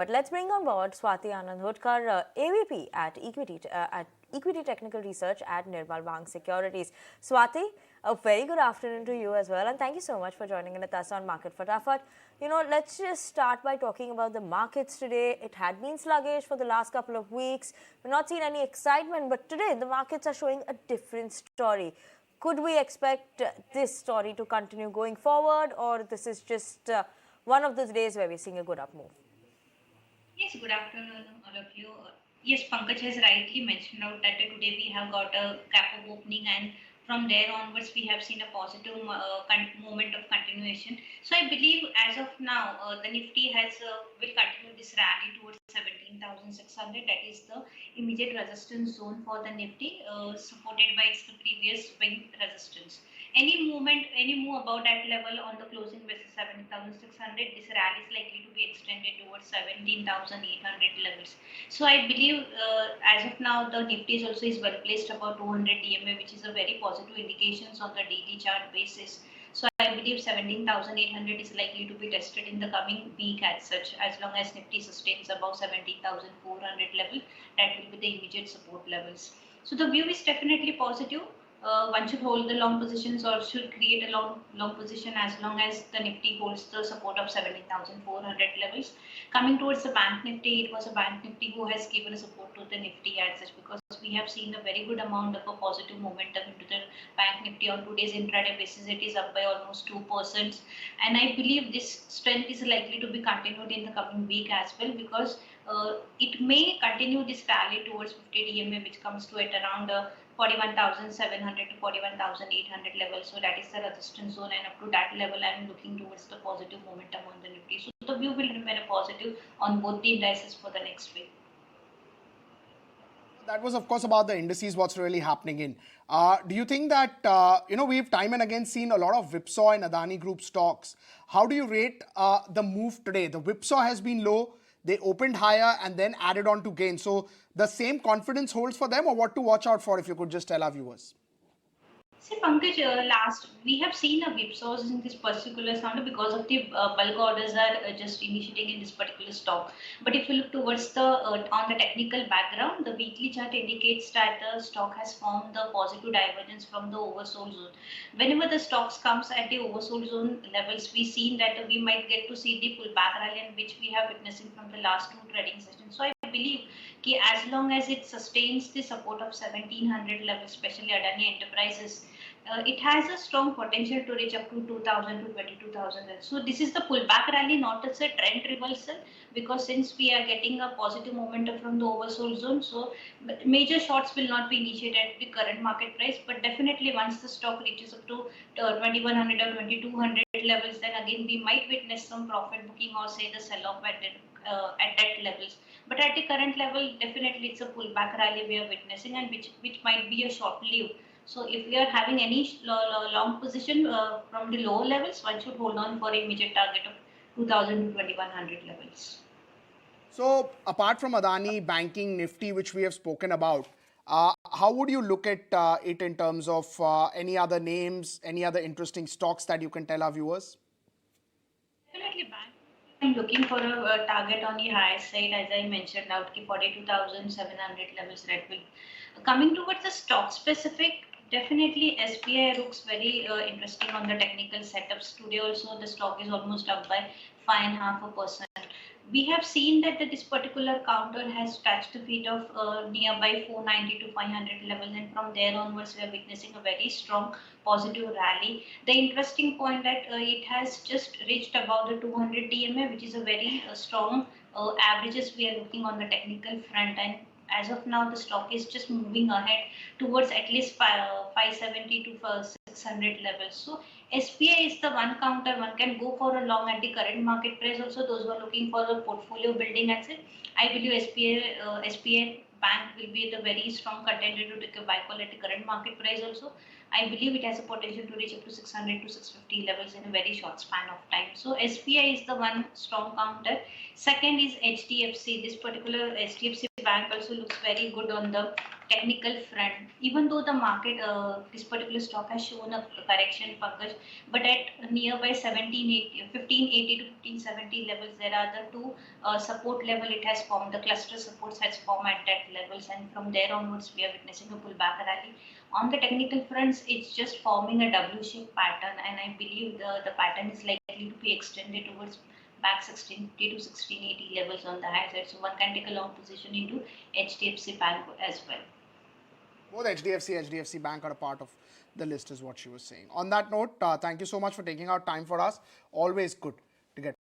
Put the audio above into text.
But let's bring on board Swati Ananda Hotkar, AVP at Equity Technical Research at Nirmal Bank Securities. Swati, a very good afternoon to you as well, and thank you so much for joining in with us on Market Fatafat. Let's just start by talking about the markets today. It had been sluggish for the last couple of weeks. We've not seen any excitement, but today the markets are showing a different story. Could we expect this story to continue going forward, or this is just one of those days where we're seeing a good up move? Yes, good afternoon, all of you. Yes, Pankaj has rightly mentioned out that today we have got a gap of opening, and from there onwards we have seen a positive moment of continuation. So I believe as of now, the Nifty will continue this rally towards 17,600. That is the immediate resistance zone for the Nifty, supported by its previous swing resistance. Any move above that level on the closing basis 17,600, this rally is likely to be extended towards 17,800 levels. So I believe as of now the Nifty is well placed above 200 DMA, which is a very positive indications on the daily chart basis. So I believe 17,800 is likely to be tested in the coming week as such, as long as Nifty sustains above 17,400 level. That will be the immediate support levels. So the view is definitely positive. One should hold the long positions or should create a long position as long as the Nifty holds the support of 17,400 levels. Coming towards the Bank Nifty, it was a Bank Nifty who has given a support to the Nifty as such, because we have seen a very good amount of a positive momentum into the Bank Nifty on today's intraday basis. It is up by almost 2%, and I believe this strength is likely to be continued in the coming week as well, because it may continue this rally towards 50 DMA, which comes to at around 41,700 to 41,800 level. So that is the resistance zone, and up to that level I am looking towards the positive momentum on the Nifty. So the view will remain a positive on both the indices for the next week. That was, of course, about the indices, what's really happening in. Do you think that, we've time and again seen a lot of whipsaw in Adani Group stocks. How do you rate the move today? The whipsaw has been low. They opened higher and then added on to gain. So the same confidence holds for them, or what to watch out for, if you could just tell our viewers? See, Pankaj, we have seen a whipsaws in this particular sound because of the bulk orders are just initiating in this particular stock. But if you look towards the on the technical background, the weekly chart indicates that the stock has formed the positive divergence from the oversold zone. Whenever the stocks comes at the oversold zone levels, we seen that we might get to see the pullback rally, in which we have witnessing from the last two trading sessions. So I believe that as long as it sustains the support of 1700 level, especially Adani Enterprises, it has a strong potential to reach up to 2,000 to 22,000. So this is the pullback rally, not as a trend reversal, because since we are getting a positive momentum from the oversold zone, so major shorts will not be initiated at the current market price. But definitely once the stock reaches up to 2,100 or 2,200 levels, then again we might witness some profit booking or say the sell-off at that levels. But at the current level, definitely it's a pullback rally we are witnessing, and which might be a short-lived. So if we are having any long position from the lower levels, one should hold on for immediate target of 2,000 to 2,100 levels. So apart from Adani, banking, Nifty, which we have spoken about, how would you look at it in terms of any other names, any other interesting stocks that you can tell our viewers? Definitely bank. I'm looking for a target on the higher side, as I mentioned out, 42,700 levels that will. Coming towards the stock specific, definitely SBI looks very interesting on the technical setups. Today also the stock is almost up by 5.5%. We have seen that this particular counter has touched the feet of nearby 490 to 500 levels, and from there onwards we are witnessing a very strong positive rally. The interesting point that it has just reached above the 200 DMA, which is a very strong averages we are looking on the technical front, and as of now the stock is just moving ahead towards at least 570 to 600 levels. So SBI is the one counter one can go for a long at the current market price. Also, those who are looking for a portfolio building asset, I believe SBI Bank will be the very strong contender to take a buy call at the current market price. Also, I believe it has a potential to reach up to 600 to 650 levels in a very short span of time. So SBI is the one strong counter. Second is HDFC. This particular HDFC Bank also looks very good on the technical front, even though the market, this particular stock has shown a correction, Pankaj, but at nearby 1580 to 1570 levels, there are the two support level it has formed, the cluster supports has formed at that levels, and from there onwards we are witnessing a pullback rally. On the technical fronts, it's just forming a W-shaped pattern, and I believe the pattern is likely to be extended towards back 1650 to 1680 levels on the high side. So one can take a long position into HDFC Bank as well. Both HDFC Bank are a part of the list, is what she was saying. On that note, thank you so much for taking out time for us. Always good to get